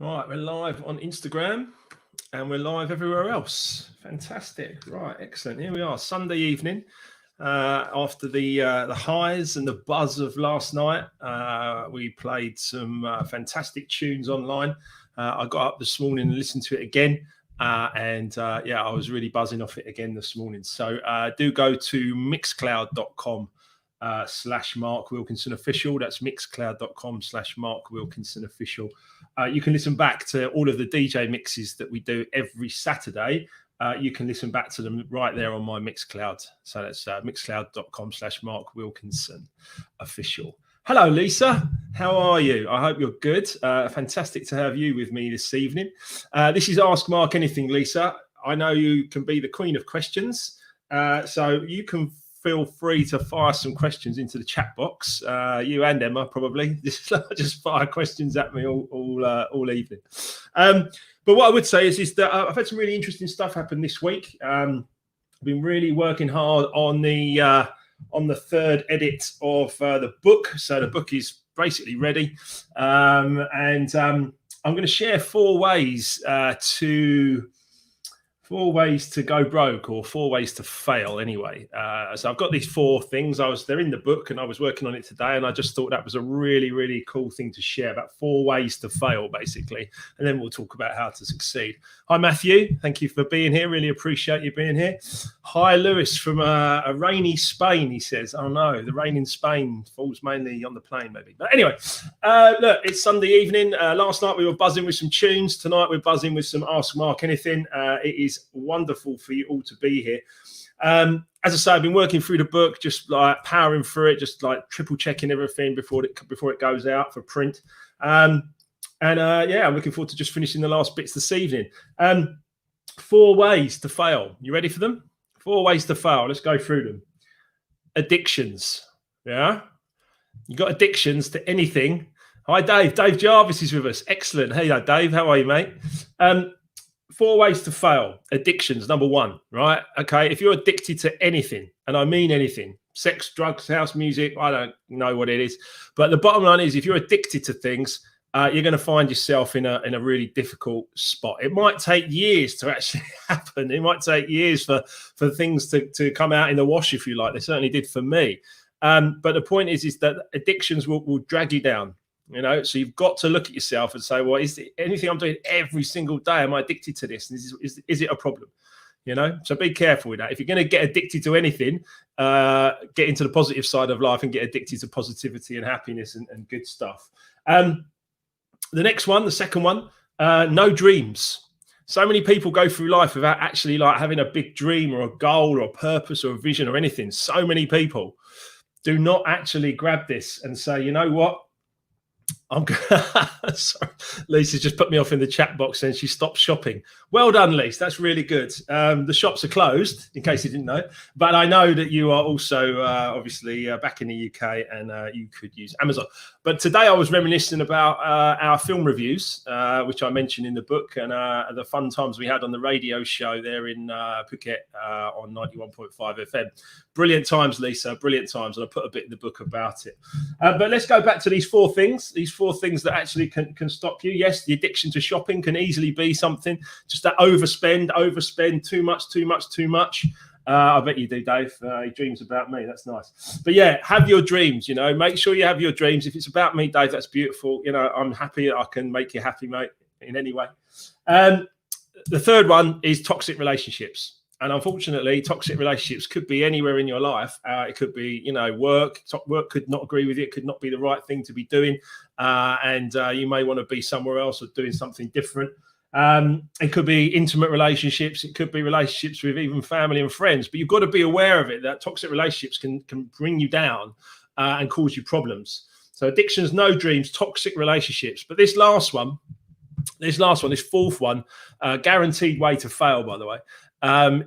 Right, we're live on Instagram and we're live everywhere else. Fantastic. Right, excellent. Here we are, Sunday evening. After the highs and the buzz of last night, we played some fantastic tunes online. I got up this morning and listened to it again. I was really buzzing off it again this morning. So do go to mixcloud.com / Mark Wilkinson official. That's mixcloud.com / Mark Wilkinson official. You can listen back to all of the DJ mixes that we do every Saturday. You can listen back to them right there on my Mixcloud. So that's mixcloud.com / Mark Wilkinson official. Hello, Lisa. How are you? I hope you're good. Fantastic to have you with me this evening. This is Ask Mark Anything, Lisa. I know you can be the queen of questions. So you can feel free to fire some questions into the chat box. You and Emma probably just fire questions at me all evening. But what I would say is that I've had some really interesting stuff happen this week. I've been really working hard on the third edit of the book. So the book is basically ready, and I'm going to share four ways to go broke, or 4 ways to fail anyway. So I've got these 4 things. They're in the book and I was working on it today, and I just thought that was a really, really cool thing to share, about 4 ways to fail, basically. And then we'll talk about how to succeed. Hi, Matthew. Thank you for being here. Really appreciate you being here. Hi, Lewis from a rainy Spain, he says. Oh, no, the rain in Spain falls mainly on the plane, maybe. But anyway, look, it's Sunday evening. Last night we were buzzing with some tunes. Tonight we're buzzing with some Ask Mark Anything. It is wonderful for you all to be here. As I say, I've been working through the book, just like powering through it, just like triple checking everything before it goes out for print. I'm looking forward to just finishing the last bits this evening. 4 ways to fail. You ready for them? 4 ways to fail. Let's go through them. Addictions. Yeah. You got addictions to anything. Hi, Dave. Dave Jarvis is with us. Excellent. Hey, Dave. How are you, mate? 4 ways to fail. Addictions, number 1, right? Okay, if you're addicted to anything, and I mean anything, sex, drugs, house music, I don't know what it is, but the bottom line is, if you're addicted to things, you're going to find yourself in a really difficult spot. It might take years to actually happen. It might take years for things to come out in the wash, if you like. They certainly did for me. But the point is that addictions will drag you down. You know, so you've got to look at yourself and say, well, is there anything I'm doing every single day? Am I addicted to this? Is it a problem? You know, so be careful with that. If you're going to get addicted to anything, get into the positive side of life and get addicted to positivity and happiness and good stuff. The next one, the second one, no dreams. So many people go through life without actually like having a big dream or a goal or a purpose or a vision or anything. So many people do not actually grab this and say, you know what? Sorry, Lisa's just put me off in the chat box and she stopped shopping. Well done, Lisa. That's really good. The shops are closed, in case you didn't know. But I know that you are also obviously back in the UK and you could use Amazon. But today I was reminiscing about our film reviews, which I mentioned in the book, and the fun times we had on the radio show there in Phuket on 91.5 FM. Brilliant times, Lisa. Brilliant times. And I put a bit in the book about it. But let's go back to these 4 things. These 4 things that actually can stop you. Yes, the addiction to shopping can easily be something. Just that overspend, too much. I bet you do, Dave. He dreams about me. That's nice. But yeah, have your dreams, you know. Make sure you have your dreams. If it's about me, Dave, that's beautiful. You know, I'm happy I can make you happy, mate, in any way. The third one is toxic relationships. And unfortunately, toxic relationships could be anywhere in your life. It could be, you know, work. Work could not agree with you. It could not be the right thing to be doing. And you may want to be somewhere else or doing something different. It could be intimate relationships. It could be relationships with even family and friends. But you've got to be aware of it, that toxic relationships can bring you down and cause you problems. So addictions, no dreams, toxic relationships. But this fourth one, guaranteed way to fail, by the way,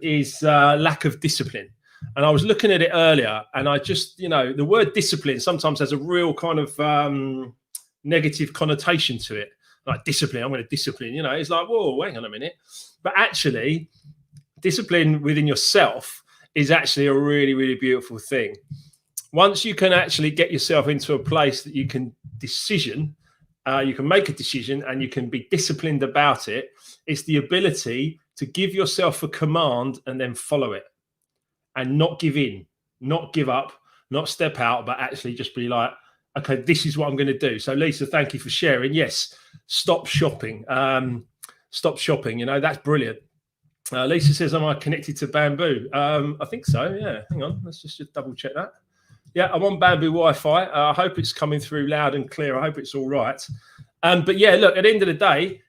is lack of discipline. And I was looking at it earlier, and I just, you know, the word discipline sometimes has a real kind of negative connotation to it. Like discipline, I'm going to discipline, you know, it's like, whoa, hang on a minute. But actually, discipline within yourself is actually a really, really beautiful thing. Once you can actually get yourself into a place that you can decision you can make a decision, and you can be disciplined about it. It's the ability to give yourself a command and then follow it, and not give in, not give up, not step out, but actually just be like, okay, this is what I'm going to do. So Lisa, thank you for sharing. Yes, stop shopping. Stop shopping. You know, that's brilliant. Lisa says, am I connected to Bamboo? I think so. Yeah. Hang on. Let's just double check that. Yeah, I'm on Bamboo Wi-Fi. I hope it's coming through loud and clear. I hope it's all right. But yeah, look, at the end of the day,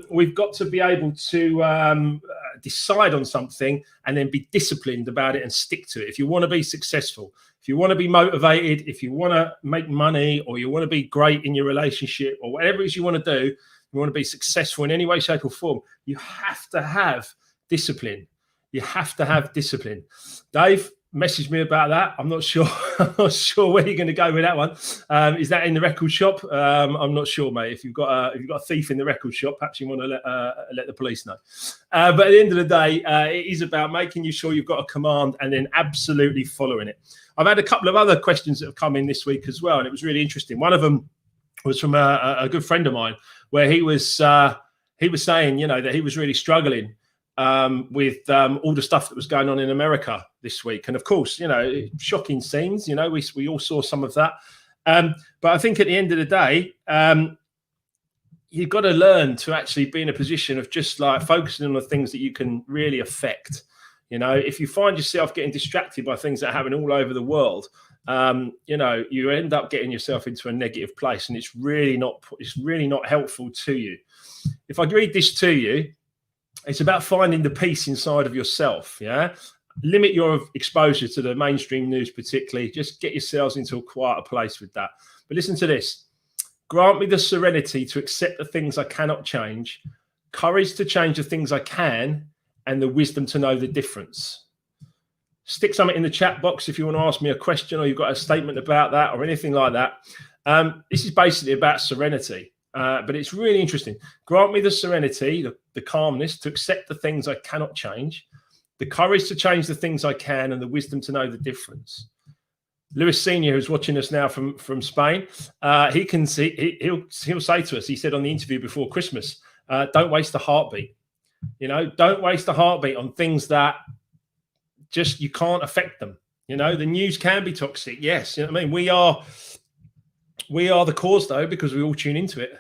we've got to be able to decide on something and then be disciplined about it and stick to it. If you want to be successful, if you want to be motivated, if you want to make money, or you want to be great in your relationship, or whatever it is you want to do, you want to be successful in any way, shape or form, you have to have discipline. You have to have discipline. Dave messaged me about that. I'm not sure. I'm not sure where you're going to go with that one. Is that in the record shop? I'm not sure, mate. If you've got a thief in the record shop, perhaps you want to let the police know. But at the end of the day, it is about making sure you've got a command and then absolutely following it. I've had a couple of other questions that have come in this week as well, and it was really interesting. One of them was from a good friend of mine, where he was saying, you know, that he was really struggling with all the stuff that was going on in America this week. And of course, you know, shocking scenes, you know, we all saw some of that. But I think at the end of the day, you've got to learn to actually be in a position of just like focusing on the things that you can really affect. You know, if you find yourself getting distracted by things that are happening all over the world, you know, you end up getting yourself into a negative place, and it's really not helpful to you. If I read this to you, it's about finding the peace inside of yourself. Yeah. Limit your exposure to the mainstream news, particularly. Just get yourselves into a quieter place with that. But listen to this. Grant me the serenity to accept the things I cannot change, courage to change the things I can, and the wisdom to know the difference. Stick something in the chat box if you want to ask me a question, or you've got a statement about that or anything like that. This is basically about serenity. But it's really interesting. Grant me the serenity, the calmness to accept the things I cannot change, the courage to change the things I can, and the wisdom to know the difference. Lewis Senior, who's watching us now from Spain, he can see. He'll say to us. He said on the interview before Christmas, "Don't waste a heartbeat. You know, don't waste a heartbeat on things that just you can't affect them. You know, the news can be toxic. Yes, you know what I mean. We are the cause, though, because we all tune into it.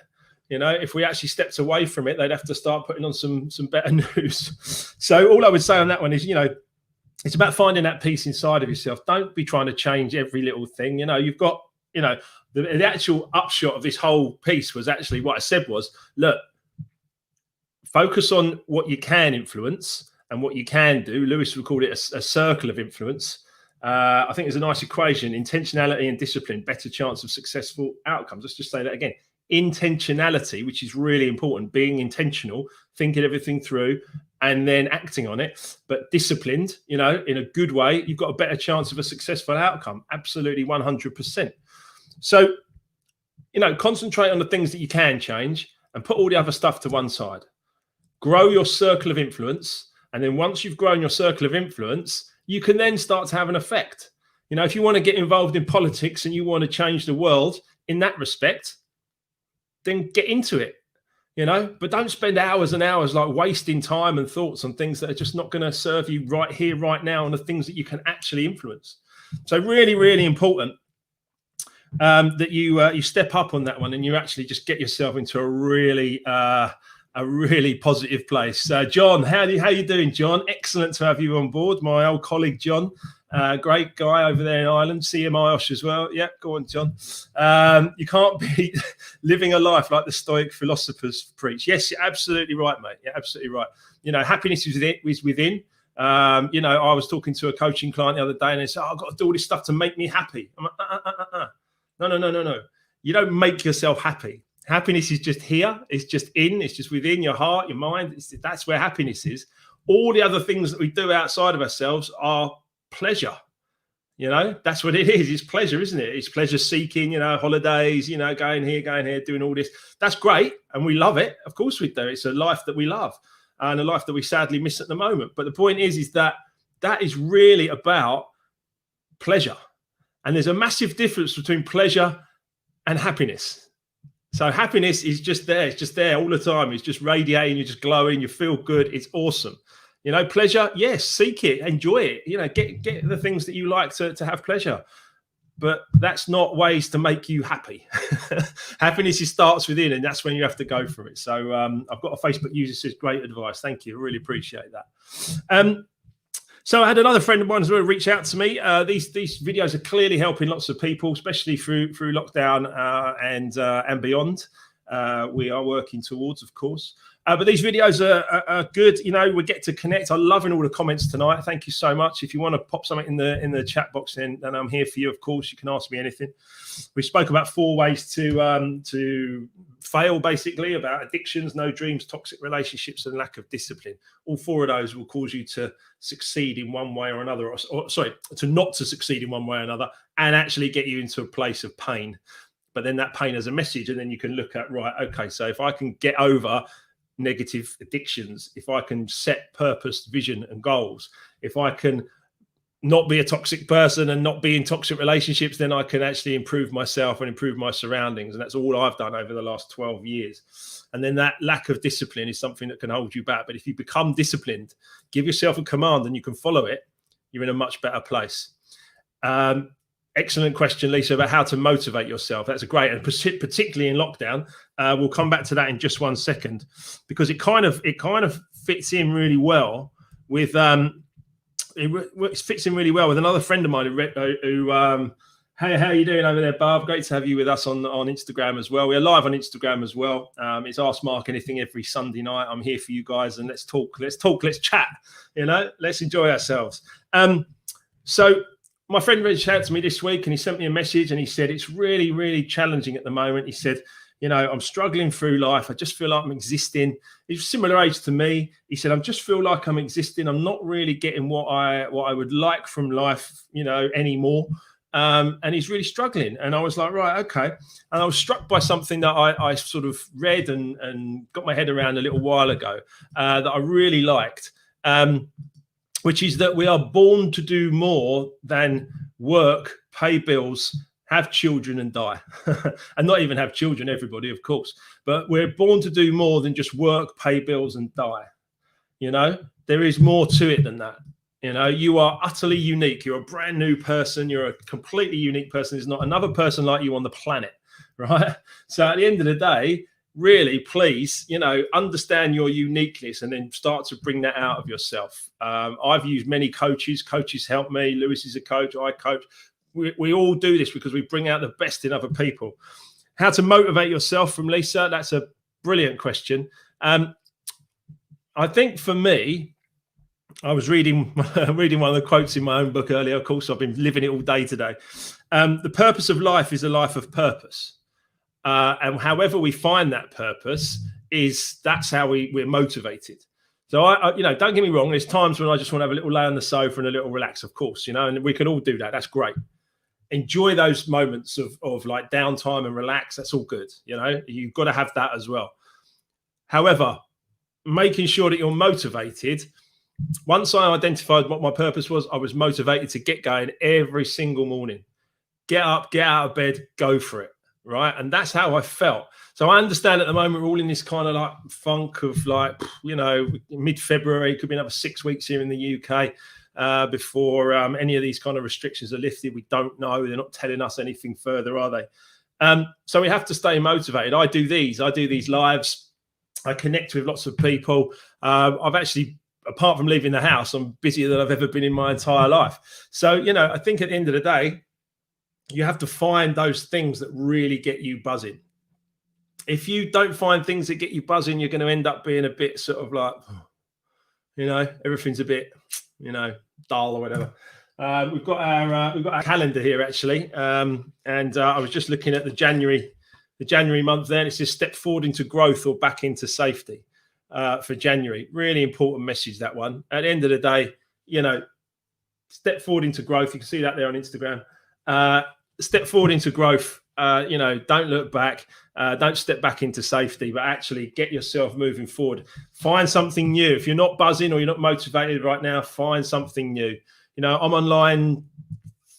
You know, if we actually stepped away from it, they'd have to start putting on some better news. So all I would say on that one is, you know, it's about finding that peace inside of yourself. Don't be trying to change every little thing. You know, you've got, you know, the actual upshot of this whole piece was actually what I said was, look, focus on what you can influence and what you can do. Lewis would call it a circle of influence. I think there's a nice equation: intentionality and discipline, better chance of successful outcomes. Let's just say that again. Intentionality, which is really important, being intentional, thinking everything through and then acting on it, but disciplined, you know, in a good way, you've got a better chance of a successful outcome. Absolutely 100%. So, you know, concentrate on the things that you can change and put all the other stuff to one side. Grow your circle of influence. And then once you've grown your circle of influence, you can then start to have an effect. You know, if you want to get involved in politics and you want to change the world in that respect, then get into it, you know, but don't spend hours and hours like wasting time and thoughts on things that are just not going to serve you right here, right now, and the things that you can actually influence. So really, really important that you step up on that one and you actually just get yourself into a really positive place. John, how you doing, John? Excellent to have you on board. My old colleague, John. Great guy over there in Ireland, CMIOS as well. Yeah, go on, John. You can't be living a life like the Stoic philosophers preach. Yes, you're absolutely right, mate. You're absolutely right. You know, happiness is within. You know, I was talking to a coaching client the other day and they said, I've got to do all this stuff to make me happy. I'm like, No. You don't make yourself happy. Happiness is just here. It's just it's just within your heart, your mind. That's where happiness is. All the other things that we do outside of ourselves are pleasure. You know, that's what it is. It's pleasure, isn't it? It's pleasure seeking, you know, holidays, you know, going here, doing all this. That's great. And we love it. Of course we do. It's a life that we love and a life that we sadly miss at the moment. But the point is that is really about pleasure. And there's a massive difference between pleasure and happiness. So happiness is just there. It's just there all the time. It's just radiating. You're just glowing. You feel good. It's awesome. Pleasure. Yes, seek it. Enjoy it. Get the things that you like to have pleasure. But that's not ways to make you happy. Happiness starts within, and that's when you have to go for it. So I've got a Facebook user who says, great advice. Thank you. I really appreciate that. So I had another friend of mine as well reach out to me. These videos are clearly helping lots of people, especially through lockdown and beyond. We are working towards, of course. But these videos are good. We get to connect. I'm loving all the comments tonight. Thank you so much. If you want to pop something in the chat box, then I'm here for you. Of course, you can ask me anything. We spoke about 4 ways to fail, basically, about addictions, no dreams, toxic relationships, and lack of discipline. All 4 of those will cause you to succeed in one way or another, to not to succeed in one way or another, and actually get you into a place of pain. But then that pain as a message, and then you can look at, right, okay, so if I can get over negative addictions, if I can set purpose, vision, and goals, if I can not be a toxic person and not be in toxic relationships, then I can actually improve myself and improve my surroundings. And that's all I've done over the last 12 years. And then that lack of discipline is something that can hold you back. But if you become disciplined, give yourself a command and you can follow it, you're in a much better place. Excellent question, Lisa, about how to motivate yourself. That's a great, and particularly in lockdown. We'll come back to that in just 1 second, because it kind of fits in really well with it fits in really well with another friend of mine who hey, how are you doing over there, Barb? Great to have you with us on Instagram as well. We're live on Instagram as well. It's Ask Mark Anything every Sunday night. I'm here for you guys, and let's talk, let's chat. Let's enjoy ourselves. So my friend reached out to me this week, and he sent me a message, and he said it's really, really challenging at the moment. He said, I'm struggling through life. I just feel like I'm existing. He's similar age to me. He said, I just feel like I'm existing. I'm not really getting what I would like from life, anymore. And he's really struggling. And I was like, right, okay. And I was struck by something that I sort of read and got my head around a little while ago that I really liked. Which is that we are born to do more than work, pay bills, have children and die. And not even have children, everybody, of course. But we're born to do more than just work, pay bills and die. There is more to it than that. You are utterly unique. You're a brand new person. You're a completely unique person. There's not another person like you on the planet, right? So at the end of the day, really, please, understand your uniqueness and then start to bring that out of yourself. I've used many coaches. Coaches help me. Lewis is a coach. I coach. We all do this because we bring out the best in other people. How to motivate yourself from Lisa? That's a brilliant question. I think for me, I was reading one of the quotes in my own book earlier. Of course, I've been living it all day today. The purpose of life is a life of purpose. And however we find that purpose that's how we're motivated. So I don't get me wrong. There's times when I just want to have a little lay on the sofa and a little relax, of course, and we can all do that. That's great. Enjoy those moments of like downtime and relax. That's all good. You've got to have that as well. However, making sure that you're motivated. Once I identified what my purpose was, I was motivated to get going every single morning. Get up, get out of bed, go for it. Right. And that's how I felt. So I understand at the moment we're all in this kind of like funk of like, mid-February, could be another 6 weeks here in the UK before any of these kind of restrictions are lifted. We don't know. They're not telling us anything further, are they? So we have to stay motivated. I do these lives. I connect with lots of people. I've actually, apart from leaving the house, I'm busier than I've ever been in my entire life. So, I think at the end of the day, you have to find those things that really get you buzzing. If you don't find things that get you buzzing, you're going to end up being a bit sort of like, everything's a bit, dull or whatever. We've got our calendar here actually, and I was just looking at the January month there, and it says step forward into growth or back into safety for January. Really important message, that one. At the end of the day, step forward into growth. You can see that there on Instagram. Step forward into growth. Don't look back. Don't step back into safety, but actually get yourself moving forward. Find something new. If you're not buzzing or you're not motivated right now, find something new. I'm online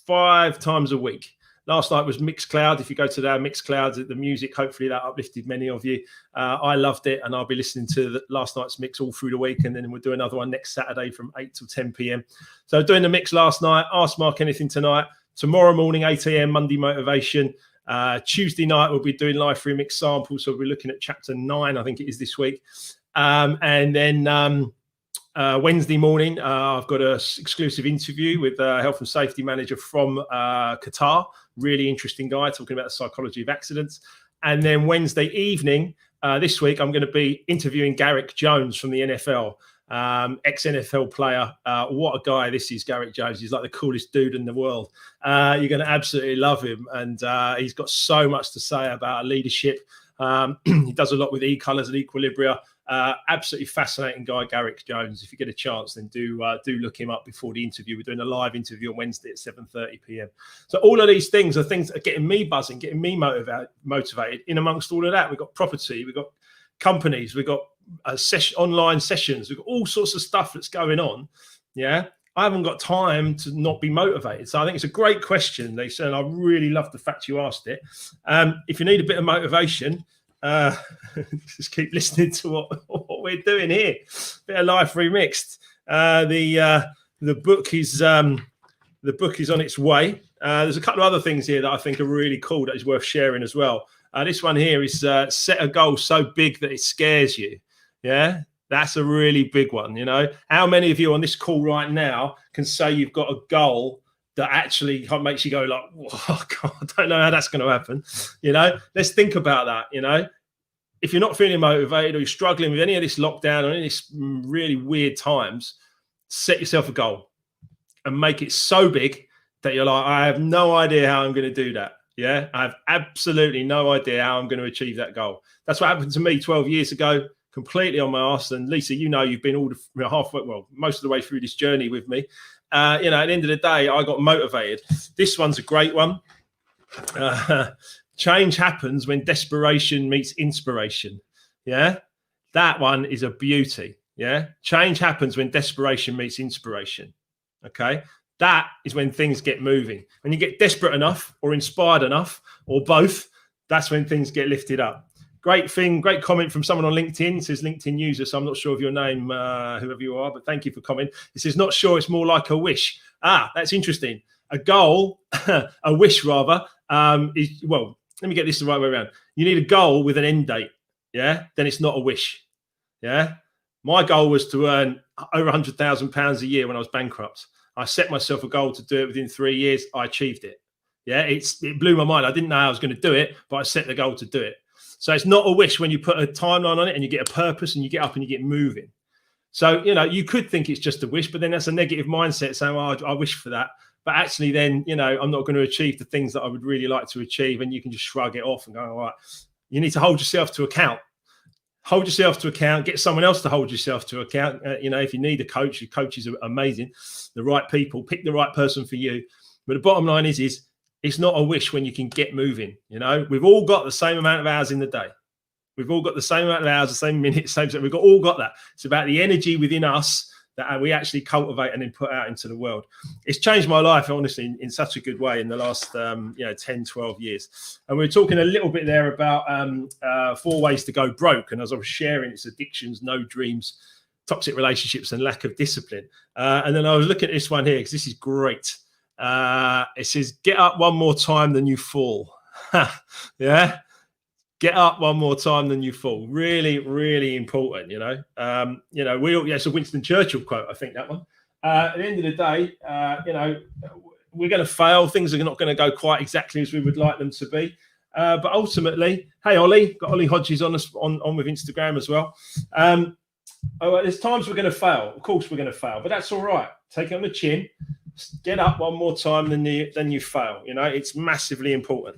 5 times a week. Last night was Mixcloud. If you go to our Mixcloud, the music, hopefully that uplifted many of you. I loved it, and I'll be listening to last night's mix all through the week, and then we'll do another one next Saturday from 8 till 10 p.m. So doing the mix last night. Ask Mark anything tonight. Tomorrow morning, 8 a.m, Monday Motivation. Tuesday night, we'll be doing live remix samples. So we'll be looking at chapter 9, I think it is this week. And then Wednesday morning, I've got an exclusive interview with a health and safety manager from Qatar. Really interesting guy talking about the psychology of accidents. And then Wednesday evening, this week, I'm going to be interviewing Garrick Jones from the NFL, ex-NFL player. What a guy this is, Garrick Jones. He's like the coolest dude in the world. You're going to absolutely love him. And he's got so much to say about leadership. He does a lot with e-colours and equilibria. Absolutely fascinating guy, Garrick Jones. If you get a chance, then do look him up before the interview. We're doing a live interview on Wednesday at 7:30 p.m. So all of these things are things that are getting me buzzing, getting me motivated. In amongst all of that, we've got property, we've got companies, we've got online sessions, we've got all sorts of stuff that's going on. Yeah, I haven't got time to not be motivated. So I think it's a great question, Lisa, and I really love the fact you asked it. If you need a bit of motivation, just keep listening to what we're doing here. Bit of life remixed. The book is on its way. There's a couple of other things here that I think are really cool that is worth sharing as well. This one here is set a goal so big that it scares you. Yeah, that's a really big one. You know, how many of you on this call right now can say you've got a goal that actually makes you go like, oh God, I don't know how that's going to happen. You know, let's think about that. You know, if you're not feeling motivated or you're struggling with any of this lockdown or any of this really weird times, set yourself a goal and make it so big that you're like, I have no idea how I'm going to do that. Yeah, I have absolutely no idea how I'm going to achieve that goal. That's what happened to me 12 years ago, completely on my arse. And Lisa, you know, you've been all the halfway, well, most of the way through this journey with me. You know, at the end of the day, I got motivated. This one's a great one. Change happens when desperation meets inspiration. Yeah, that one is a beauty. Yeah, change happens when desperation meets inspiration. Okay, that is when things get moving. When you get desperate enough or inspired enough or both, that's when things get lifted up. Great thing, great comment from someone on LinkedIn. It says LinkedIn user, so I'm not sure of your name, whoever you are, but thank you for commenting. It says, not sure, it's more like a wish. That's interesting. A goal, a wish rather, is, well, let me get this the right way around. You need a goal with an end date, yeah? Then it's not a wish, yeah? My goal was to earn over £100,000 a year when I was bankrupt. I set myself a goal to do it within 3 years. I achieved it, yeah? It blew my mind. I didn't know how I was going to do it, but I set the goal to do it. So it's not a wish when you put a timeline on it and you get a purpose and you get up and you get moving. So, you know, you could think it's just a wish, but then that's a negative mindset saying, oh, I wish for that. But actually then, you know, I'm not going to achieve the things that I would really like to achieve. And you can just shrug it off and go, all right, you need to hold yourself to account. Hold yourself to account, get someone else to hold yourself to account. You know, if you need a coach, your coaches are amazing. The right people, pick the right person for you. But the bottom line is it's not a wish when you can get moving. You know, we've all got the same amount of hours in the day. We've all got the same amount of hours, the same minutes, same. We've all got that. It's about the energy within us that we actually cultivate and then put out into the world. It's changed my life, honestly, in such a good way in the last, 10, 12 years. And we were talking a little bit there about 4 ways to go broke. And as I was sharing, it's addictions, no dreams, toxic relationships, and lack of discipline. And then I was looking at this one here because this is great. It says, get up one more time than you fall. Yeah. Get up one more time than you fall. Really, really important, you know. It's a Winston Churchill quote, I think that one. At the end of the day, we're going to fail. Things are not going to go quite exactly as we would like them to be. But ultimately, hey, Ollie, got Ollie Hodges on us on with Instagram as well. There's times we're going to fail. Of course, we're going to fail, but that's all right. Take it on the chin. Get up one more time than you fail. You know, it's massively important.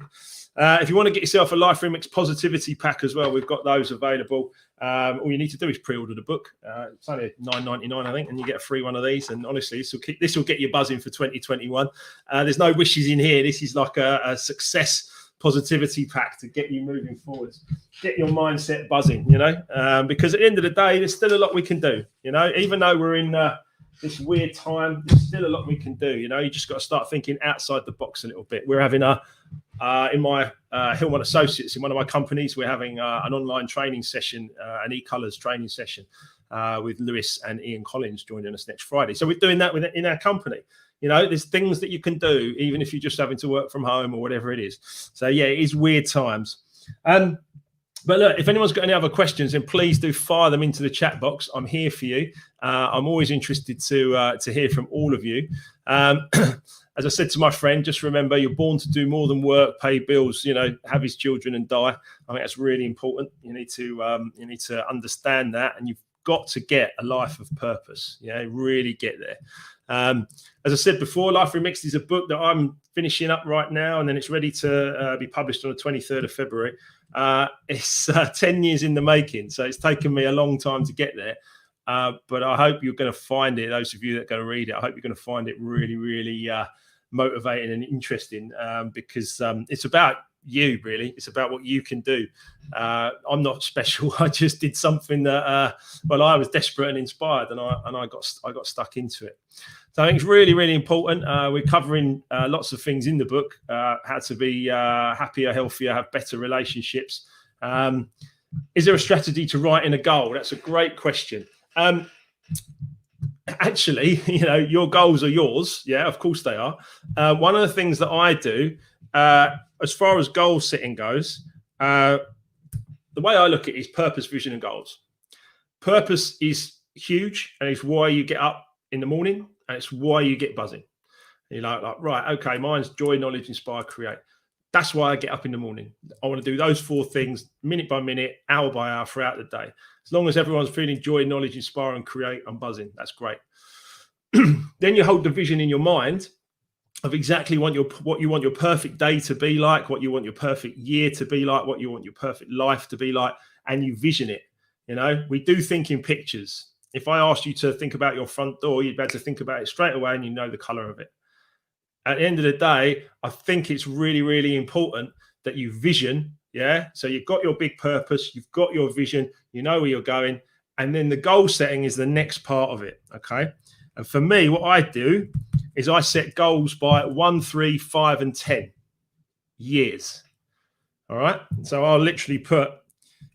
If you want to get yourself a Life Remix Positivity Pack as well, we've got those available. All you need to do is pre-order the book. It's only $9.99, I think, and you get a free one of these. And honestly, this will get you buzzing for 2021. There's no wishes in here. This is like a success positivity pack to get you moving forwards, get your mindset buzzing, you know, because at the end of the day, there's still a lot we can do, you know, even though we're in this weird time, there's still a lot we can do. You know, you just got to start thinking outside the box a little bit. We're having in my Hillman Associates, in one of my companies, we're having an online training session, an e-colors training session with Lewis and Ian Collins joining us next Friday. So we're doing that in our company. You know, there's things that you can do, even if you're just having to work from home or whatever it is. So yeah, it is weird times. But look, if anyone's got any other questions, then please do fire them into the chat box. I'm here for you. I'm always interested to hear from all of you. As I said to my friend, just remember, you're born to do more than work, pay bills, you know, have his children and die. I think that's really important. You need to understand that, and you've got to get a life of purpose. Yeah, really get there. As I said before, Life Remixed is a book that I'm finishing up right now, and then it's ready to be published on the 23rd of February. It's 10 years in the making, so it's taken me a long time to get there. But I hope you're going to find it, those of you that are going to read it, I hope you're going to find it really, really motivating and interesting, because it's about you, really. It's about what you can do. I'm not special. I just did something that I was desperate and inspired, and I got stuck into it. So I think it's really, really important. We're covering lots of things in the book, how to be happier, healthier, have better relationships. Is there a strategy to writing a goal? That's a great question. Actually, you know, your goals are yours. Yeah, of course they are. One of the things that I do, as far as goal setting goes, the way I look at it is purpose, vision, and goals. Purpose is huge, and it's why you get up in the morning, and it's why you get buzzing. You're like, right, okay, mine's joy, knowledge, inspire, create. That's why I get up in the morning. I want to do those 4 things minute by minute, hour by hour throughout the day. As long as everyone's feeling joy, knowledge, inspire, and create, I'm buzzing. That's great. Then you hold the vision in your mind of exactly what you want your perfect day to be like, what you want your perfect year to be like, what you want your perfect life to be like, and you vision it. You know, we do think in pictures. If I asked you to think about your front door, you'd be able to think about it straight away, and you know the color of it. At the end of the day, I think it's really, really important that you vision. Yeah. So you've got your big purpose, you've got your vision, you know where you're going. And then the goal setting is the next part of it. Okay. And for me, what I do is I set goals by 1, 3, 5, and 10 years. All right. So I'll literally put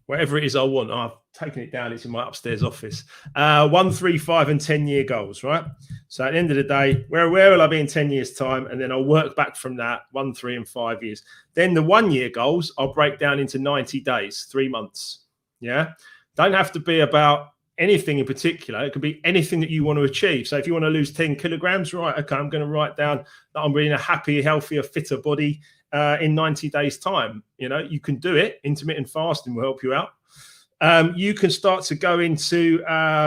whatever it is I want. I've taken it down. It's in my upstairs office. 1, 3, 5, and 10-year goals, right? So at the end of the day, where will I be in 10 years' time? And then I'll work back from that, 1, 3, and 5 years. Then the 1-year goals, I'll break down into 90 days, 3 months. Yeah. Don't have to be about anything in particular. It could be anything that you want to achieve. So if you want to lose 10 kilograms, right, okay, I'm going to write down that I'm in a happier, healthier, fitter body in 90 days' time. You know, you can do it. Intermittent fasting will help you out. You can start to go into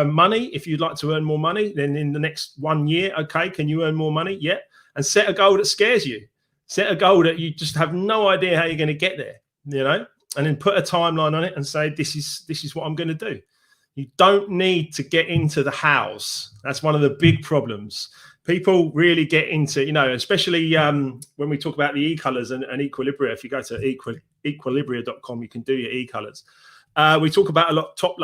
money. If you'd like to earn more money, then in the next 1 year, okay, can you earn more money? Yeah. And set a goal that scares you. Set a goal that you just have no idea how you're going to get there, you know, and then put a timeline on it and say, this is what I'm going to do. You don't need to get into the hows. That's one of the big problems. People really get into, you know, especially when we talk about the e-colors and Equilibria. If you go to equilibria.com, you can do your e-colors. We talk about a lot top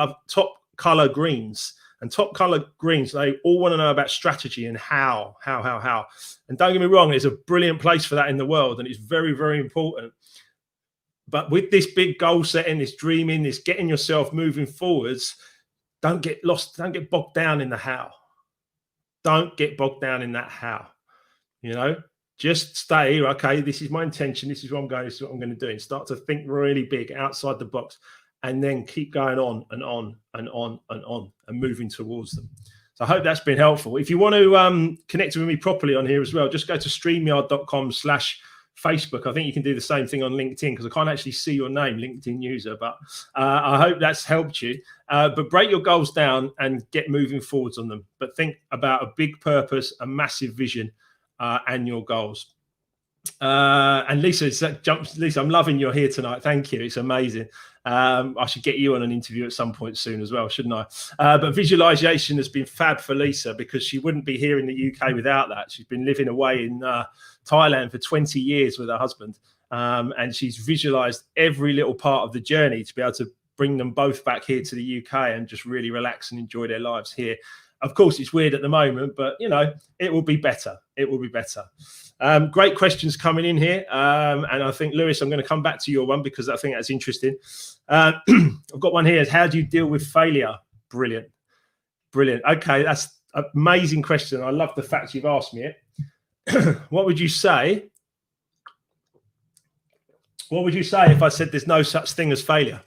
color greens, and top color greens. They all want to know about strategy and how. And don't get me wrong, there's a brilliant place for that in the world, and it's very, very important. But with this big goal setting, this dreaming, this getting yourself moving forwards, don't get lost. Don't get bogged down in the how. Don't get bogged down in that how. You know, just stay, okay, this is my intention. This is where I'm going. This is what I'm going to do. And start to think really big outside the box, and then keep going on and on and on and on and moving towards them. So I hope that's been helpful. If you want to connect with me properly on here as well, just go to streamyard.com/Facebook. I think you can do the same thing on LinkedIn, because I can't actually see your name, LinkedIn user, but I hope that's helped you. But break your goals down and get moving forwards on them. But think about a big purpose, a massive vision, and your goals. And Lisa, Lisa, I'm loving you're here tonight. Thank you. It's amazing. I should get you on an interview at some point soon as well, shouldn't I? But visualization has been fab for Lisa, because she wouldn't be here in the UK without that. She's been living away in Thailand for 20 years with her husband. And she's visualized every little part of the journey to be able to bring them both back here to the UK and just really relax and enjoy their lives here. Of course, it's weird at the moment, but you know, it will be better. It will be better. Great questions coming in here. And I think, Lewis, I'm going to come back to your one because I think that's interesting. I've got one here. How do you deal with failure? Brilliant. Brilliant. Okay, that's an amazing question. I love the fact you've asked me it. What would you say? What would you say if I said there's no such thing as failure?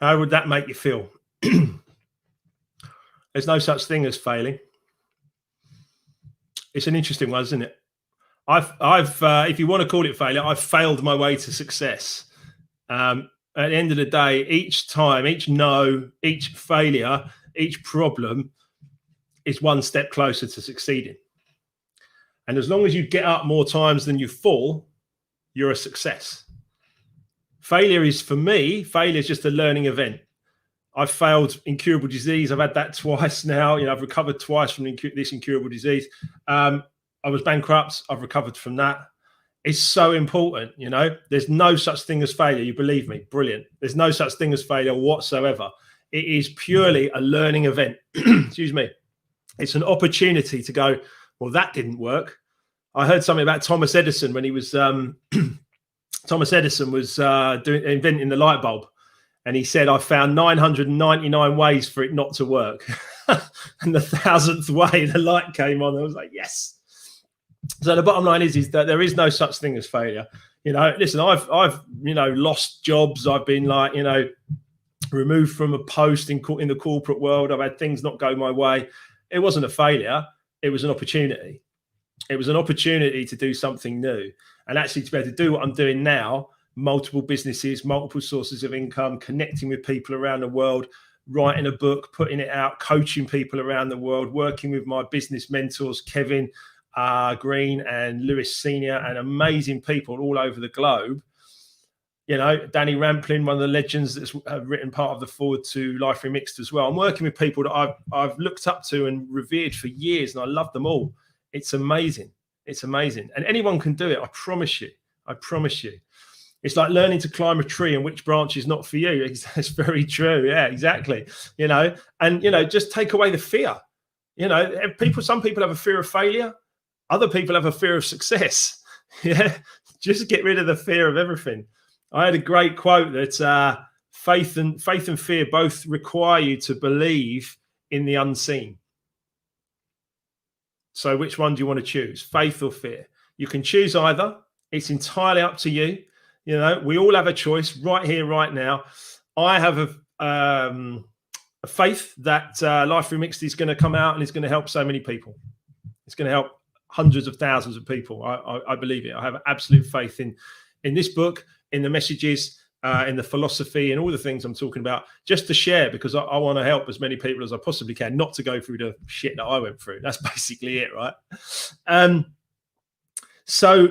How would that make you feel? There's no such thing as failing. It's an interesting one, isn't it? I've if you want to call it failure, I've failed my way to success. At the end of the day, each time, each no, each failure, each problem is one step closer to succeeding. And as long as you get up more times than you fall, you're a success. Failure is, for me, failure is just a learning event. I've failed incurable disease. I've had that twice now. You know, I've recovered twice from this incurable disease. I was bankrupt. I've recovered from that. It's so important. You know, there's no such thing as failure. You believe me? Brilliant. There's no such thing as failure whatsoever. It is purely a learning event. Excuse me. It's an opportunity to go, well, that didn't work. I heard something about Thomas Edison when he was Thomas Edison was inventing the light bulb. And he said, I found 999 ways for it not to work. And the 1,000th way the light came on. I was like, yes. So the bottom line is that there is no such thing as failure. You know, listen, I've you know, lost jobs. I've been like, you know, removed from a post in the corporate world. I've had things not go my way. It wasn't a failure. It was an opportunity. It was an opportunity to do something new. And actually to be able to do what I'm doing now, multiple businesses, multiple sources of income, connecting with people around the world, writing a book, putting it out, coaching people around the world, working with my business mentors, Kevin Green and Lewis Senior, and amazing people all over the globe. You know, Danny Rampling, one of the legends that's written part of the forward to Life Remixed as well. I'm working with people that I've looked up to and revered for years, and I love them all. It's amazing. It's amazing. And anyone can do it. I promise you. I promise you. It's like learning to climb a tree and which branch is not for you. It's very true. Yeah, exactly. You know, and, you know, just take away the fear. You know, some people have a fear of failure. Other people have a fear of success. Yeah, just get rid of the fear of everything. I had a great quote that faith and fear both require you to believe in the unseen. So which one do you want to choose, faith or fear? You can choose either. It's entirely up to you. You know, we all have a choice right here, right now. I have a faith that Life Remixed is going to come out and it's going to help so many people. It's going to help hundreds of thousands of people. I believe it. I have absolute faith in this book, in the messages, in the philosophy, and all the things I'm talking about, just to share, because I want to help as many people as I possibly can, not to go through the shit that I went through. That's basically it, right? So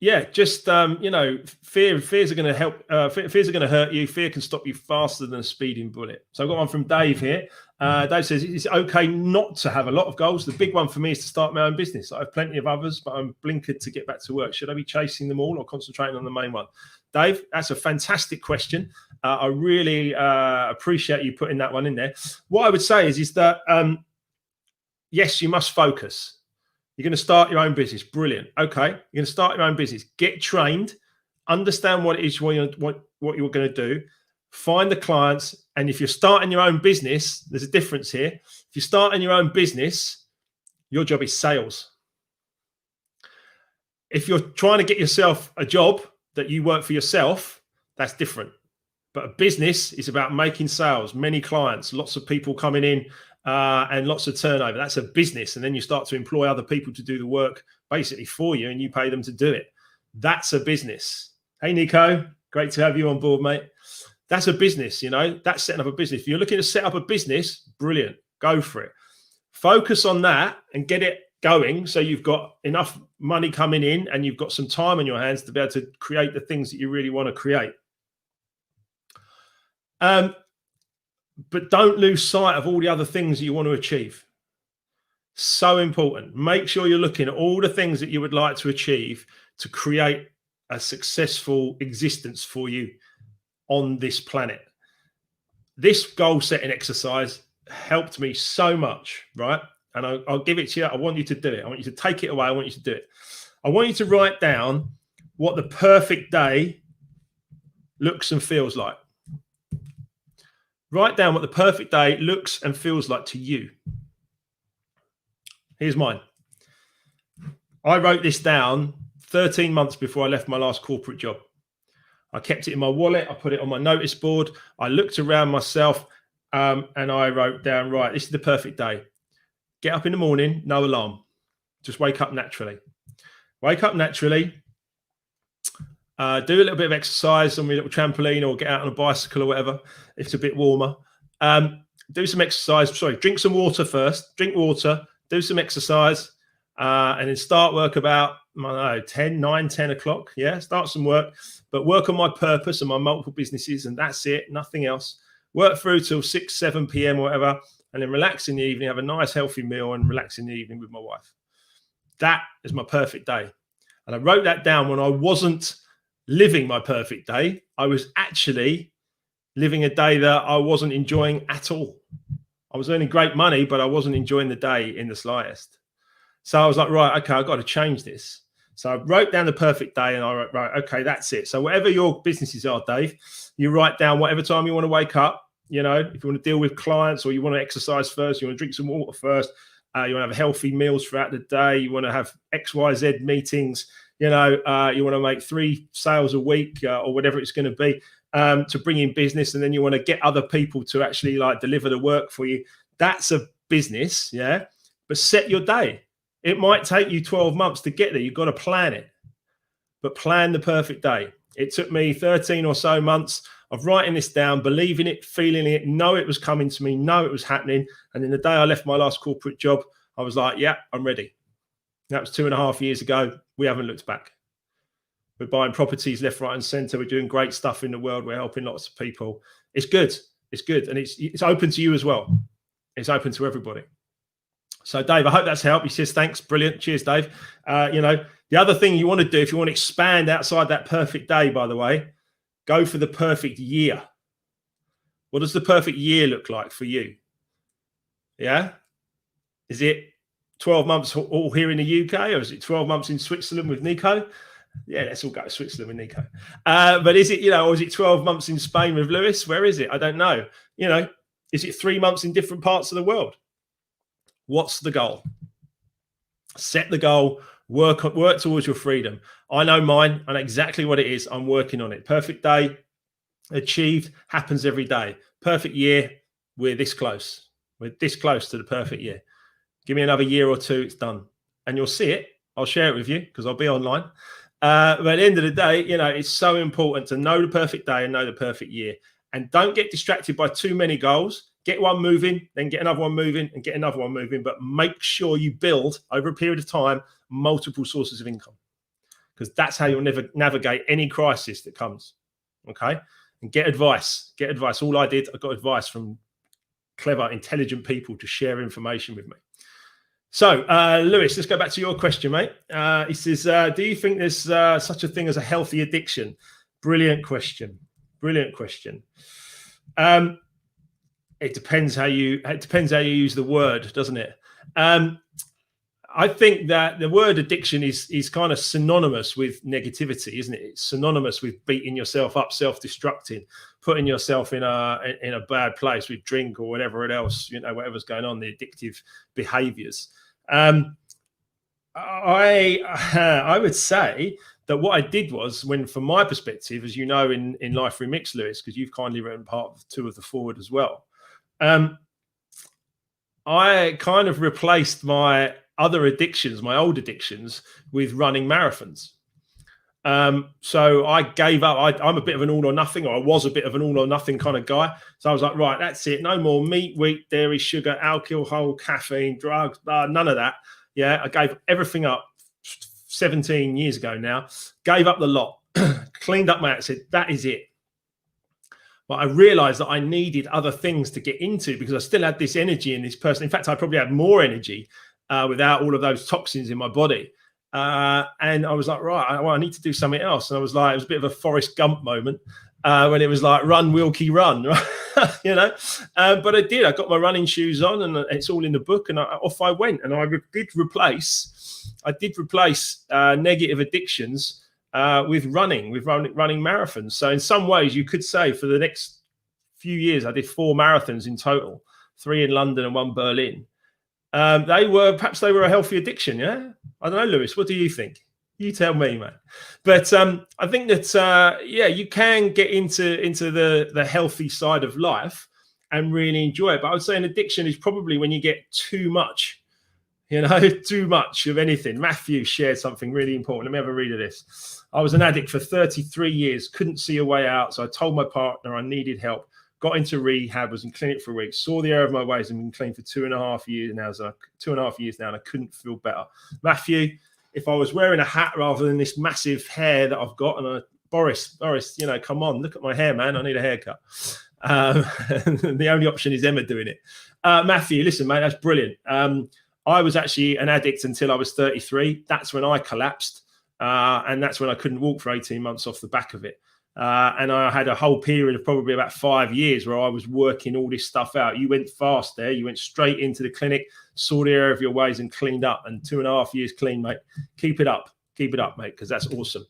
yeah, just you know, fears are going to help. Fears are going to hurt you. Fear can stop you faster than a speeding bullet. So I've got one from Dave here. Dave says, it's okay not to have a lot of goals. The big one for me is to start my own business. I have plenty of others, but I'm blinkered to get back to work. Should I be chasing them all or concentrating on the main one? Dave, that's a fantastic question. I really appreciate you putting that one in there. What I would say is that, yes, you must focus. You're going to start your own business. Brilliant. Okay. You're going to start your own business. Get trained. Understand what it is what you're going to do. Find the clients. And if you're starting your own business, there's a difference here. If you're starting your own business, your job is sales. If you're trying to get yourself a job that you work for yourself, that's different. But a business is about making sales, many clients, lots of people coming in, and lots of turnover. That's a business. And then you start to employ other people to do the work basically for you, and you pay them to do it. That's a business. Hey, Nico, great to have you on board, mate. That's a business, you know, that's setting up a business. If you're looking to set up a business, brilliant, go for it. Focus on that and get it going so you've got enough money coming in and you've got some time on your hands to be able to create the things that you really want to create. But don't lose sight of all the other things that you want to achieve. So important. Make sure you're looking at all the things that you would like to achieve to create a successful existence for you on this planet. This goal setting exercise helped me so much, right? And I'll give it to you. I want you to do it. I want you to take it away. I want you to do it. I want you to write down what the perfect day looks and feels like. Write down what the perfect day looks and feels like to you. Here's mine. I wrote this down 13 months before I left my last corporate job. I kept it in my wallet. I put it on my notice board. I looked around myself and I wrote down, right, this is the perfect day. Get up in the morning, no alarm. Just wake up naturally. Wake up naturally. Do a little bit of exercise on my little trampoline or get out on a bicycle or whatever if it's a bit warmer. Do some exercise. Sorry, drink some water first. Drink water. Do some exercise. And then start work about, I don't know, 10 o'clock. Yeah, start some work. But work on my purpose and my multiple businesses, and that's it. Nothing else. Work through till 6, 7 p.m. or whatever. And then relax in the evening, have a nice healthy meal and relax in the evening with my wife. That is my perfect day. And I wrote that down when I wasn't living my perfect day. I was actually living a day that I wasn't enjoying at all. I was earning great money, but I wasn't enjoying the day in the slightest. So I was like, right, okay, I've got to change this. So I wrote down the perfect day and I wrote, right, okay, that's it. So whatever your businesses are, Dave, you write down whatever time you want to wake up. You know, if you want to deal with clients or you want to exercise first, you want to drink some water first, you want to have healthy meals throughout the day, you want to have XYZ meetings, you know, you want to make 3 sales a week or whatever it's going to be to bring in business. And then you want to get other people to actually like deliver the work for you. That's a business. Yeah. But set your day. It might take you 12 months to get there. You've got to plan it, but plan the perfect day. It took me 13 or so months of writing this down, believing it, feeling it, know it was coming to me, know it was happening. And then the day I left my last corporate job, I was like, yeah, I'm ready. That was 2.5 years ago. We haven't looked back. We're buying properties left, right, and center. We're doing great stuff in the world. We're helping lots of people. It's good. It's good. And it's open to you as well. It's open to everybody. So Dave, I hope that's helped. He says, thanks. Brilliant. Cheers, Dave. You know, the other thing you want to do, if you want to expand outside that perfect day, by the way, go for the perfect year. What does the perfect year look like for you? Yeah. Is it 12 months all here in the UK, or is it 12 months in Switzerland with Nico? Yeah, let's all go to Switzerland with Nico. But is it, you know, or is it 12 months in Spain with Lewis? Where is it? I don't know. You know, is it 3 months in different parts of the world? What's the goal? Set the goal. Work towards your freedom. I know mine. I know exactly what it is. I'm working on it. Perfect day achieved happens every day. Perfect year. We're this close. We're this close to the perfect year. Give me another year or two. It's done. And you'll see it. I'll share it with you because I'll be online. But at the end of the day, you know, it's so important to know the perfect day and know the perfect year. And don't get distracted by too many goals. Get one moving, then get another one moving and get another one moving. But make sure you build over a period of time multiple sources of income, because that's how you'll never navigate any crisis that comes. Okay. And get advice. Get advice. All I did, I got advice from clever, intelligent people to share information with me. So, Lewis, let's go back to your question, mate. He says, do you think there's such a thing as a healthy addiction? Brilliant question. Brilliant question. It depends how you use the word, doesn't it? I think that the word addiction is kind of synonymous with negativity, isn't it? It's synonymous with beating yourself up, self-destructing, putting yourself in a bad place with drink or whatever else, you know, whatever's going on, the addictive behaviors. I would say that what I did was, when, from my perspective, as you know, in Life Remixed, Lewis, because you've kindly written part of 2 of the forward as well, I kind of replaced my other addictions, my old addictions, with running marathons. So I gave up. I'm a bit of an all or nothing, or I was a bit of an all or nothing kind of guy. So I was like, right, that's it. No more meat, wheat, dairy, sugar, alcohol, caffeine, drugs, none of that. Yeah, I gave everything up 17 years ago now. Gave up the lot, cleaned up my act, said, that is it. But I realized that I needed other things to get into, because I still had this energy in this person. In fact, I probably had more energy without all of those toxins in my body. And I was like, right, I need to do something else. And I was like, it was a bit of a Forrest Gump moment when it was like, run, Wilkie, run. you know. But I did. I got my running shoes on, and it's all in the book. And off I went. And I did replace negative addictions with running marathons. So in some ways, you could say for the next few years, I did 4 marathons in total, 3 in London and 1 Berlin. They were a healthy addiction. Yeah, I don't know, Lewis. What do you think? You tell me, mate. But I think that you can get into the healthy side of life and really enjoy it. But I would say an addiction is probably when you get too much, too much of anything. Matthew shared something really important. Let me have a read of this. I was an addict for 33 years, couldn't see a way out, so I told my partner I needed help. Got into rehab, was in clinic for a week, saw the error of my ways, and been clean for 2.5 years now. So 2.5 years now, and I couldn't feel better. Matthew, if I was wearing a hat rather than this massive hair that I've got, and Boris, come on, look at my hair, man. I need a haircut. The only option is Emma doing it. Matthew, listen, mate, that's brilliant. I was actually an addict until I was 33. That's when I collapsed, and that's when I couldn't walk for 18 months off the back of it. And I had a whole period of probably about 5 years where I was working all this stuff out. You went fast there. You went straight into the clinic, saw the error of your ways and cleaned up. And 2.5 years clean, mate. Keep it up, mate, because that's awesome.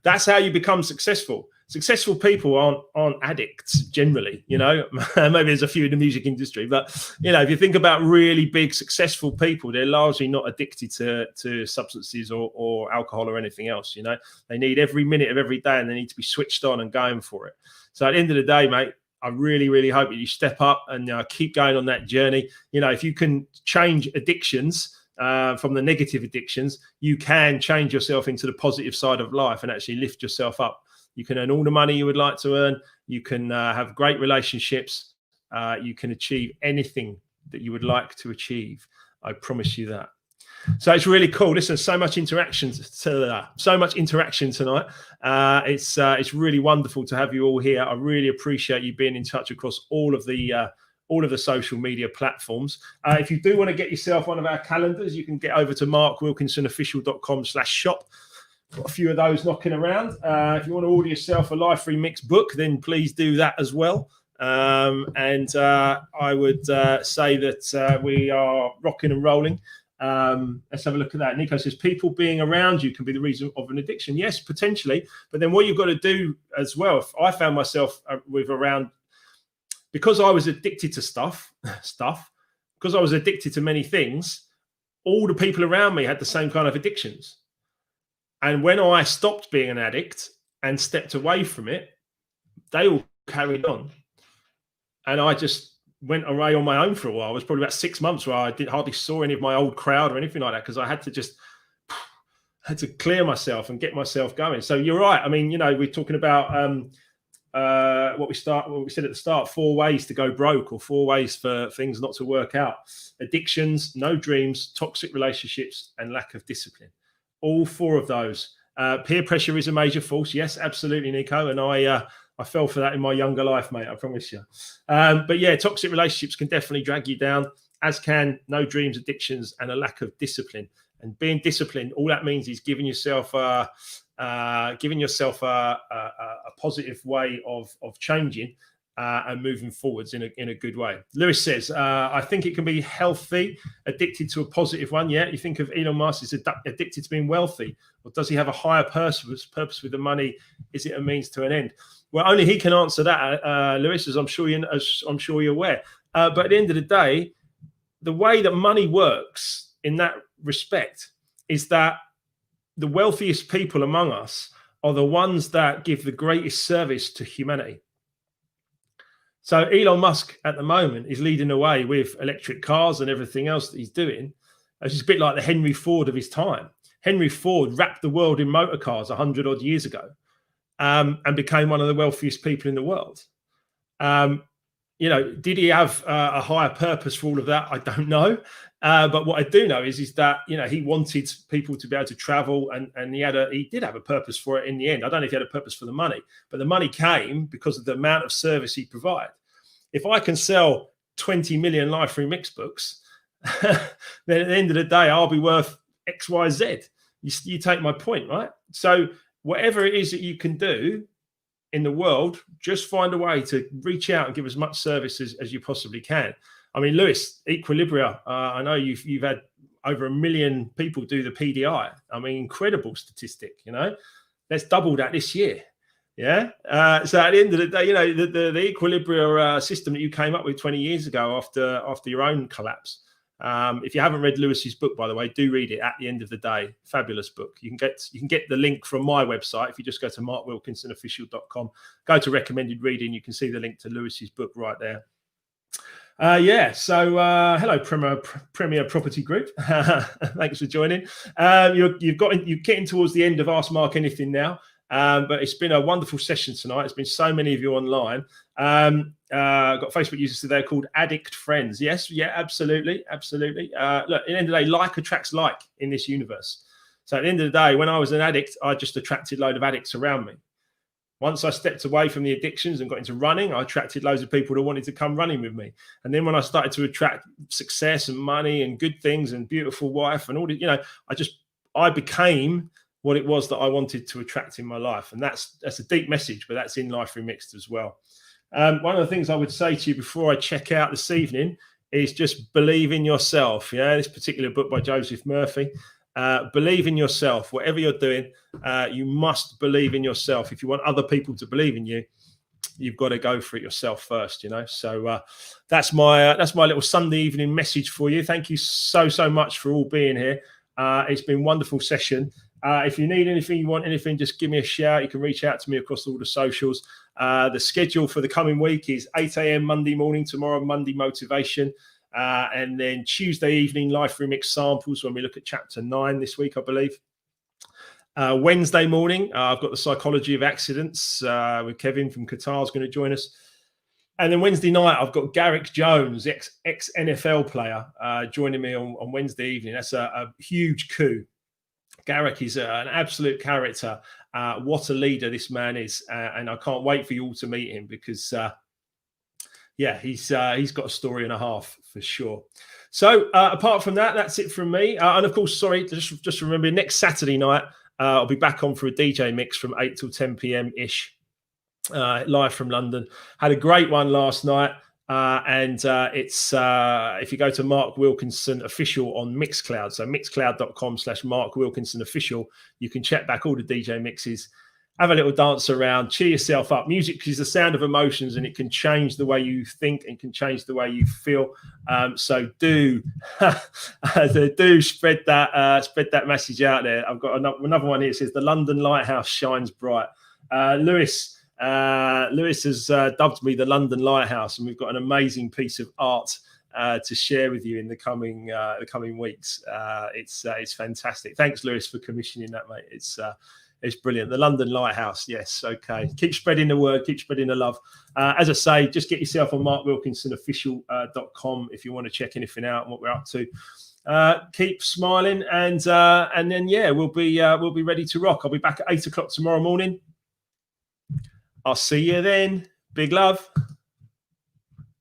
That's how you become successful. Successful people aren't addicts generally, maybe there's a few in the music industry, but if you think about really big successful people, they're largely not addicted to substances or alcohol or anything else. They need every minute of every day, and they need to be switched on and going for it. So at the end of the day, mate, I really, really hope that you step up and keep going on that journey. If you can change addictions from the negative addictions, you can change yourself into the positive side of life and actually lift yourself up. You can earn all the money you would like to earn. You can have great relationships. You can achieve anything that you would like to achieve. I promise you that. So it's really cool. Listen, so much interaction tonight. It's really wonderful to have you all here. I really appreciate you being in touch across all of the social media platforms. If you do want to get yourself one of our calendars, you can get over to markwilkinsonofficial.com/shop. Got a few of those knocking around. If you want to order yourself a Live Free Mix book, then please do that as well. I would say that we are rocking and rolling. Let's have a look at that. Nico says, people being around you can be the reason of an addiction. Yes, potentially. But then what you've got to do as well, if I found myself because I was addicted to stuff, because I was addicted to many things, all the people around me had the same kind of addictions. And when I stopped being an addict and stepped away from it, they all carried on. And I just went away on my own for a while. It was probably about 6 months where I hardly saw any of my old crowd or anything like that, because I had to clear myself and get myself going. So you're right. I mean, we're talking about what we said at the start, 4 ways to go broke, or 4 ways for things not to work out. Addictions, no dreams, toxic relationships, and lack of discipline. All 4 of those. Peer pressure is a major force. Yes, absolutely, Nico. And I fell for that in my younger life, mate. I promise you. But yeah, toxic relationships can definitely drag you down, as can no dreams, addictions, and a lack of discipline. And being disciplined, all that means is giving yourself a positive way of changing and moving forwards in a good way. Lewis says, I think it can be healthy, addicted to a positive one. Yeah, you think of Elon Musk is addicted to being wealthy, or does he have a higher purpose with the money? Is it a means to an end? Well, only he can answer that, Lewis, as I'm sure you're aware. But at the end of the day, the way that money works in that respect is that the wealthiest people among us are the ones that give the greatest service to humanity. So Elon Musk at the moment is leading the way with electric cars and everything else that he's doing. It's a bit like the Henry Ford of his time. Henry Ford wrapped the world in motor cars 100 odd years ago, and became one of the wealthiest people in the world. Did he have a higher purpose for all of that? I don't know. But what I do know is that, he wanted people to be able to travel, and he did have a purpose for it in the end. I don't know if he had a purpose for the money, but the money came because of the amount of service he provided. If I can sell 20 million Live Free Mix books, then at the end of the day, I'll be worth X, Y, Z. You take my point, right? So whatever it is that you can do, in the world, just find a way to reach out and give as much service as you possibly can. I mean, Lewis, Equilibria, I know you've had over 1 million people do the PDI. I mean, incredible statistic, let's double that this year. Yeah. So at the end of the day, the Equilibria system that you came up with 20 years ago after your own collapse. If you haven't read Lewis's book, by the way, do read it. At the End of the Day, fabulous book. You can get the link from my website. If you just go to markwilkinsonofficial.com, go to recommended reading, you can see the link to Lewis's book right there. So hello, Premier Property Group. Thanks for joining. You're getting towards the end of Ask Mark Anything now. But it's been a wonderful session tonight. It's been so many of you online. Got Facebook users today called Addict Friends. Yes, yeah, absolutely. Look, at the end of the day, like attracts like in this universe. So at the end of the day, when I was an addict, I just attracted a load of addicts around me. Once I stepped away from the addictions and got into running, I attracted loads of people that wanted to come running with me. And then when I started to attract success and money and good things and beautiful wife and all the, I became what it was that I wanted to attract in my life. And that's a deep message, but that's in Life Remixed as well. One of the things I would say to you before I check out this evening is just believe in yourself. This particular book by Joseph Murphy. Believe in yourself. Whatever you're doing, you must believe in yourself. If you want other people to believe in you, you've got to go for it yourself first. So that's my little Sunday evening message for you. Thank you so much for all being here. It's been a wonderful session. If you need anything, you want anything, just give me a shout. You can reach out to me across all the socials. The schedule for the coming week is 8 a.m. Monday morning, tomorrow Monday motivation. And then Tuesday evening, Life Remix samples when we look at chapter 9 this week, I believe. Wednesday morning, I've got the Psychology of Accidents with Kevin from Qatar is going to join us. And then Wednesday night, I've got Garrick Jones, ex-NFL player, joining me on Wednesday evening. That's a huge coup. Garrick is an absolute character. What a leader this man is. And I can't wait for you all to meet him because, he's got a story and a half for sure. So apart from that, that's it from me. And of course, sorry, just remember next Saturday night, I'll be back on for a DJ mix from 8 till 10 p.m.-ish, live from London. Had a great one last night. And it's if you go to Mark Wilkinson Official on Mixcloud, so mixcloud.com/Mark Wilkinson Official, you can check back all the DJ mixes, have a little dance around, cheer yourself up. Music is the sound of emotions, and it can change the way you think and can change the way you feel. So do spread that message out there. I've got another one here. It says the London Lighthouse shines bright. Lewis has dubbed me the London Lighthouse, and we've got an amazing piece of art to share with you in the coming weeks. It's fantastic. Thanks, Lewis, for commissioning that, mate. It's brilliant. The London Lighthouse. Yes. Okay. Keep spreading the word. Keep spreading the love. As I say, just get yourself on markwilkinsonofficial.com if you want to check anything out and what we're up to. Keep smiling, and then we'll be ready to rock. I'll be back at 8 o'clock tomorrow morning. I'll see you then. Big love.